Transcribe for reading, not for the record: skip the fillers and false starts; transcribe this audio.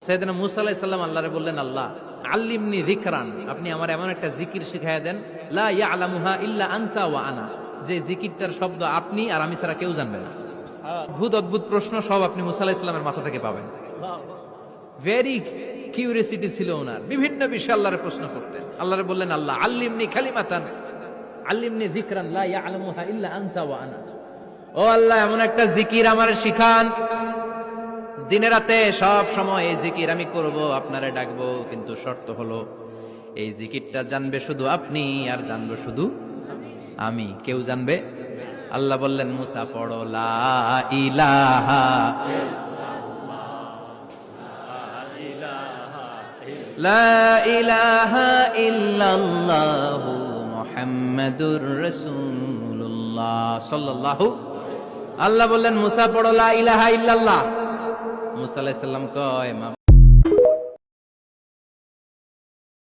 সাইয়েদনা মূসা আলাইহিস সালাম আল্লাহরে বললেন, আল্লাহ আল্লিমনি যিকরান, আপনি আমার এমন একটা জিকির শিখাইয়া দেন, লা ইয়ালামুহা ইল্লা আনতা ওয়া আনা, যে জিকিরটার শব্দ আপনি আর আমি ছাড়া কেউ জানবে না। অদ্ভুত অদ্ভুত প্রশ্ন সব আপনি মূসা আলাইহিস সালামের মাথা থেকে পাবেন। ভেরি কিউরিওসিটি ছিল ওনার, বিভিন্ন বিষয়ে আল্লাহরে প্রশ্ন করতেন। আল্লাহরে বললেন, আল্লাহ আল্লিমনি কালিমাতান আল্লিমনি যিকরান লা ইয়ালামুহা ইল্লা আনতা ওয়া আনা, ও আল্লাহ এমন একটা জিকির আমারে শিখান, দিনে রাতে সব সময় এই জিকির আমি করব, আপনারে ডাকবো, কিন্তু শর্ত হলো এই জিকিরটা জানবে শুধু আপনি আর জানবো শুধু আমি, কেউ জানবে। আল্লাহ বললেন, মুসা পড়ো লা ইলাহা লা ইলাহা ইল্লাল্লাহু মুহাম্মাদুর রাসূলুল্লাহ সাল্লাল্লাহু। আল্লাহ বললেন, মুসা পড়ো লা ইলাহা ইল্লাল্লাহ। মুসা আলাইহিস সালাম কয়,